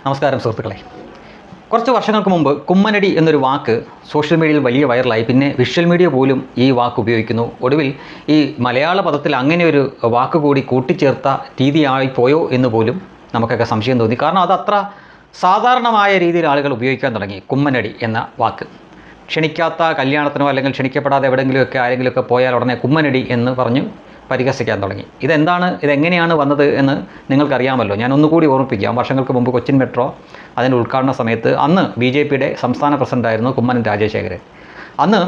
നമസ്കാരം സുഹൃത്തുക്കളെ. കുറച്ച് വർഷങ്ങൾക്ക് മുമ്പ് കുമ്മനടി എന്നൊരു വാക്ക് സോഷ്യൽ മീഡിയയിൽ വലിയ വൈറലായി. പിന്നെ വിഷ്വൽ മീഡിയ പോലും ഈ വാക്ക് ഉപയോഗിക്കുന്നു. ഒടുവിൽ ഈ മലയാള പദത്തിൽ അങ്ങനെ ഒരു വാക്ക് കൂടി കൂട്ടിച്ചേർത്ത രീതിയായി പോയോ എന്ന് പോലും നമുക്കൊക്കെ സംശയം തോന്നി. കാരണം അത് അത്ര സാധാരണമായ രീതിയിൽ ആളുകൾ ഉപയോഗിക്കാൻ തുടങ്ങി. കുമ്മനടി എന്ന വാക്ക് ക്ഷണിക്കാത്ത കല്യാണത്തിനോ അല്ലെങ്കിൽ ക്ഷണിക്കപ്പെടാതെ എവിടെയെങ്കിലുമൊക്കെ ആരെങ്കിലുമൊക്കെ പോയാൽ ഉടനെ കുമ്മനടി എന്ന് പറഞ്ഞ് പരിഹസിക്കാൻ തുടങ്ങി. ഇതെങ്ങനെയാണ് വന്നത് എന്ന് നിങ്ങൾക്കറിയാമല്ലോ. ഞാൻ ഒന്നുകൂടി ഓർമ്മിപ്പിക്കാം. വർഷങ്ങൾക്ക് മുമ്പ് കൊച്ചിൻ മെട്രോ അതിൻ്റെ ഉദ്ഘാടന സമയത്ത് അന്ന് BJPയുടെ സംസ്ഥാന പ്രസിഡൻ്റായിരുന്നു കുമ്മനം രാജശേഖരൻ. അന്ന്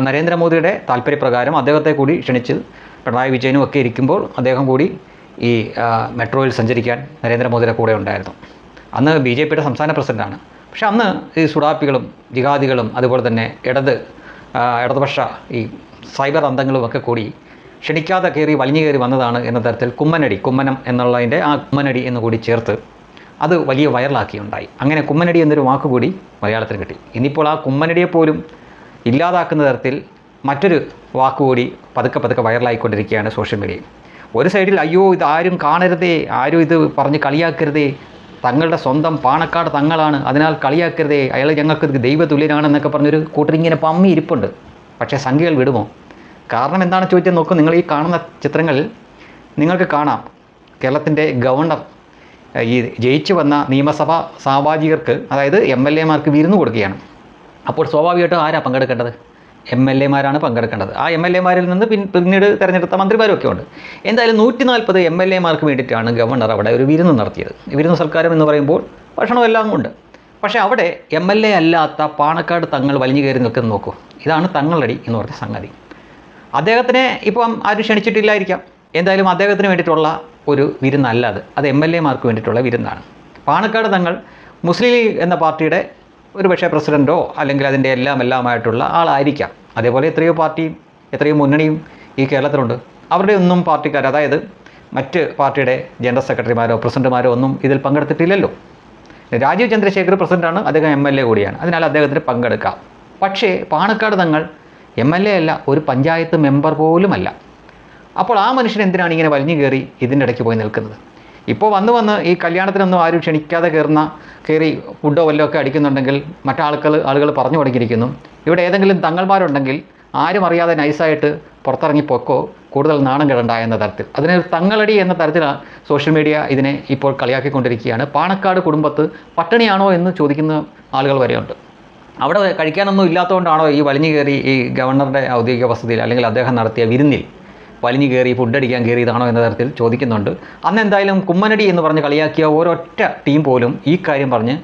നരേന്ദ്രമോദിയുടെ താല്പര്യപ്രകാരം അദ്ദേഹത്തെ കൂടി ക്ഷണിച്ച് പിണറായി വിജയനും ഒക്കെ ഇരിക്കുമ്പോൾ അദ്ദേഹം കൂടി ഈ മെട്രോയിൽ സഞ്ചരിക്കാൻ നരേന്ദ്രമോദിയുടെ കൂടെ ഉണ്ടായിരുന്നു. അന്ന് BJPയുടെ സംസ്ഥാന പ്രസിഡൻ്റാണ്. പക്ഷെ അന്ന് ഈ സുഡാപ്പികളും ജിഹാദികളും അതുപോലെ തന്നെ ഇടതുപക്ഷ ഈ സൈബർ അന്തങ്ങളും ഒക്കെ കൂടി ക്ഷണിക്കാതെ കയറി വലിഞ്ഞു കയറി വന്നതാണ് എന്ന തരത്തിൽ കുമ്മനം എന്നുള്ളതിൻ്റെ ആ കുമ്മനടി എന്ന് കൂടി ചേർത്ത് അത് വലിയ വൈറലാക്കിയുണ്ടായി. അങ്ങനെ കുമ്മനടി എന്നൊരു വാക്ക് കൂടി മലയാളത്തിൽ കിട്ടി. ഇനിയിപ്പോൾ ആ കുമ്മനടിയെപ്പോലും ഇല്ലാതാക്കുന്ന തരത്തിൽ മറ്റൊരു വാക്കുകൂടി പതുക്കെ വൈറലായിക്കൊണ്ടിരിക്കുകയാണ് സോഷ്യൽ മീഡിയയിൽ. ഒരു സൈഡിൽ അയ്യോ ഇത് ആരും കാണരുതേ, ആരും ഇത് പറഞ്ഞ് കളിയാക്കരുതേ, തങ്ങളുടെ സ്വന്തം പാണക്കാട് തങ്ങളാണ്, അതിനാൽ കളിയാക്കരുതേ, അയാൾ ഞങ്ങൾക്ക് ദൈവതുല്യനാണെന്നൊക്കെ പറഞ്ഞൊരു കൂട്ടരിങ്ങനെ പമ്മി ഇരിപ്പുണ്ട്. പക്ഷേ സംഖ്യകൾ വിടുമോ? കാരണം എന്താണ് ചോദിച്ചാൽ നോക്കൂ, നിങ്ങൾ ഈ കാണുന്ന ചിത്രങ്ങളിൽ നിങ്ങൾക്ക് കാണാം കേരളത്തിൻ്റെ ഗവർണർ ഈ ജയിച്ചു വന്ന നിയമസഭാ സാമാജികർക്ക്, അതായത് MLA-മാർക്ക് വിരുന്ന് കൊടുക്കുകയാണ്. അപ്പോൾ സ്വാഭാവികമായിട്ടും ആരാ പങ്കെടുക്കേണ്ടത്? MLA-മാരാണ് പങ്കെടുക്കേണ്ടത്. ആ MLA-മാരിൽ നിന്ന് പിന്നീട് തിരഞ്ഞെടുത്ത മന്ത്രിമാരൊക്കെ ഉണ്ട്. എന്തായാലും 140 MLA-മാർക്ക് വേണ്ടിയിട്ടാണ് ഗവർണർ അവിടെ ഒരു വിരുന്ന് നടത്തിയത്. വിരുന്ന് സൽക്കാരം എന്ന് പറയുമ്പോൾ ഭക്ഷണമെല്ലാം ഉണ്ട്. പക്ഷേ അവിടെ MLA അല്ലാത്ത പാണക്കാട് തങ്ങൾ വലിഞ്ഞു കയറി നിൽക്കുന്ന നോക്കൂ. ഇതാണ് തങ്ങളടി എന്ന് പറഞ്ഞ സംഗതി. അദ്ദേഹത്തിനെ ഇപ്പം ആരും ക്ഷണിച്ചിട്ടില്ലായിരിക്കാം. എന്തായാലും അദ്ദേഹത്തിന് വേണ്ടിയിട്ടുള്ള ഒരു വിരുന്നല്ല അത് MLA-മാർക്ക് വേണ്ടിയിട്ടുള്ള വിരുന്നാണ്. പാണക്കാട് തങ്ങൾ മുസ്ലിം ലീഗ് എന്ന പാർട്ടിയുടെ ഒരു പക്ഷേ പ്രസിഡൻറ്റോ അല്ലെങ്കിൽ അതിൻ്റെ എല്ലാമായിട്ടുള്ള ആളായിരിക്കാം. അതേപോലെ എത്രയോ പാർട്ടിയും എത്രയോ മുന്നണിയും ഈ കേരളത്തിലുണ്ട്. അവരുടെ ഒന്നും പാർട്ടിക്കാർ, അതായത് മറ്റ് പാർട്ടിയുടെ ജനറൽ സെക്രട്ടറിമാരോ പ്രസിഡന്റുമാരോ ഒന്നും ഇതിൽ പങ്കെടുത്തിട്ടില്ലല്ലോ. രാജീവ് ചന്ദ്രശേഖർ പ്രസിഡൻ്റാണ്, അദ്ദേഹം MLA കൂടിയാണ്, അതിനാൽ അദ്ദേഹത്തിന് പങ്കെടുക്കാം. പക്ഷേ പാണക്കാട് തങ്ങൾ MLA അല്ല, ഒരു പഞ്ചായത്ത് മെമ്പർ പോലുമല്ല. അപ്പോൾ ആ മനുഷ്യൻ എന്തിനാണ് ഇങ്ങനെ വലിഞ്ഞു കയറി ഇതിൻ്റെ ഇടയ്ക്ക് പോയി നിൽക്കുന്നത്? ഇപ്പോൾ വന്ന് ഈ കല്യാണത്തിനൊന്നും ആരും ക്ഷണിക്കാതെ കയറി ഫുഡോ വല്ലതും ഒക്കെ അടിക്കുന്നുണ്ടെങ്കിൽ ആളുകൾ പറഞ്ഞു തുടങ്ങിയിരിക്കുന്നു. ഇവിടെ ഏതെങ്കിലും തങ്ങൾമാരുണ്ടെങ്കിൽ ആരും അറിയാതെ നൈസായിട്ട് പുറത്തിറങ്ങി പൊക്കോ, കൂടുതൽ നാണം കെടണ്ട എന്ന തരത്തിൽ, അതിനൊരു തങ്ങളടി എന്ന തരത്തിലാണ് സോഷ്യൽ മീഡിയ ഇതിനെ ഇപ്പോൾ കളിയാക്കിക്കൊണ്ടിരിക്കുകയാണ്. പാണക്കാട് കുടുംബത്ത് പട്ടിണിയാണോ എന്ന് ചോദിക്കുന്ന ആളുകൾ വരെയുണ്ട്. അവിടെ കഴിക്കാനൊന്നും ഇല്ലാത്തതുകൊണ്ടാണോ ഈ വലിഞ്ഞു കയറി ഈ ഗവർണറുടെ ഔദ്യോഗിക വസതിയിൽ അല്ലെങ്കിൽ അദ്ദേഹം നടത്തിയ വിരുന്നിൽ വലിഞ്ഞു കയറി ഫുഡ് അടിക്കാൻ കയറിയതാണോ എന്ന തരത്തിൽ ചോദിക്കുന്നുണ്ട്. അന്ന് എന്തായാലും കുമ്മനടി എന്ന് പറഞ്ഞ് കളിയാക്കിയ ഒരൊറ്റ ടീം പോലും ഈ കാര്യം പറഞ്ഞ്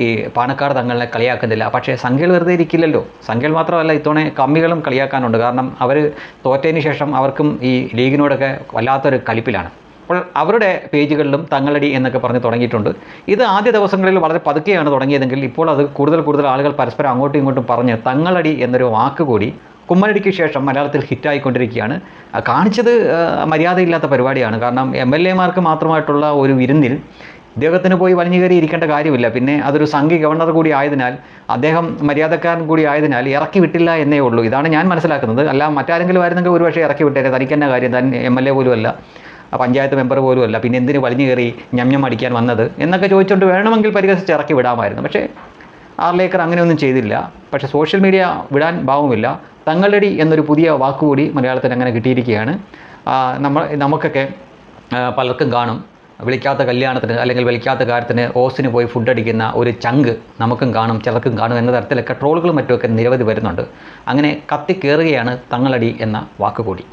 ഈ പാണക്കാട് തങ്ങളെ കളിയാക്കുന്നില്ല. പക്ഷേ സംഖ്യകൾ വെറുതെ ഇരിക്കില്ലല്ലോ. സംഖ്യകൾ മാത്രമല്ല, ഇത്തവണ കമ്മികളും കളിയാക്കാനുണ്ട്. കാരണം അവർ തോറ്റതിന് ശേഷം അവർക്കും ഈ ലീഗിനോടൊക്കെ വല്ലാത്തൊരു കലിപ്പിലാണ്. അപ്പോൾ അവരുടെ പേജുകളിലും തങ്ങളടി എന്നൊക്കെ പറഞ്ഞ് തുടങ്ങിയിട്ടുണ്ട്. ഇത് ആദ്യ ദിവസങ്ങളിൽ വളരെ പതുക്കെയാണ് തുടങ്ങിയതെങ്കിൽ ഇപ്പോൾ അത് കൂടുതൽ ആളുകൾ പരസ്പരം അങ്ങോട്ടും ഇങ്ങോട്ടും പറഞ്ഞ് തങ്ങളടി എന്നൊരു വാക്ക് കൂടി കുമ്മനടിക്ക് ശേഷം മലയാളത്തിൽ ഹിറ്റായിക്കൊണ്ടിരിക്കുകയാണ്. കാണിച്ചത് മര്യാദയില്ലാത്ത പരിപാടിയാണ്. കാരണം MLA-മാർക്ക് മാത്രമായിട്ടുള്ള ഒരു വിരുന്നിൽ ഇദ്ദേഹത്തിന് പോയി വലിഞ്ഞു കയറി ഇരിക്കേണ്ട കാര്യമില്ല. പിന്നെ അതൊരു സംഘി ഗവർണർ കൂടി ആയതിനാൽ, അദ്ദേഹം മര്യാദക്കാരൻ കൂടി ആയതിനാൽ ഇറക്കി വിട്ടില്ല എന്നേ ഉള്ളൂ. ഇതാണ് ഞാൻ മനസ്സിലാക്കുന്നത്. അല്ല മറ്റാരെങ്കിലും ആയിരുന്നെങ്കിൽ ഒരുപക്ഷെ ഇറക്കി വിട്ടേരെ, തനിക്ക് തന്നെ കാര്യം, താൻ MLA പോലും അല്ല, പഞ്ചായത്ത് മെമ്പർ പോലും അല്ല, പിന്നെ എന്തിന് വലിഞ്ഞു കയറി ഞം അടിക്കാൻ വന്നത് എന്നൊക്കെ ചോദിച്ചുകൊണ്ട് വേണമെങ്കിൽ പരിഹസിച്ച് ഇറക്കി വിടാമായിരുന്നു. പക്ഷേ ആർലേക്കർ അങ്ങനെയൊന്നും ചെയ്തില്ല. പക്ഷേ സോഷ്യൽ മീഡിയ വിടാൻ ഭാവമില്ല. തങ്ങളടി എന്നൊരു പുതിയ വാക്കുകൂടി മലയാളത്തിൽ അങ്ങനെ കിട്ടിയിരിക്കുകയാണ്. നമുക്കൊക്കെ പലർക്കും കാണും, വിളിക്കാത്ത കല്യാണത്തിന് അല്ലെങ്കിൽ വിളിക്കാത്ത കാര്യത്തിന് ഓസിന് പോയി ഫുഡ് അടിക്കുന്ന ഒരു ചങ്ക് നമുക്കും കാണും, ചിലർക്കും കാണും എന്ന തരത്തിലൊക്കെ ട്രോളുകളും മറ്റുമൊക്കെ നിരവധി വരുന്നുണ്ട്. അങ്ങനെ കത്തിക്കേറുകയാണ് തങ്ങളടി എന്ന വാക്കുകൂടി.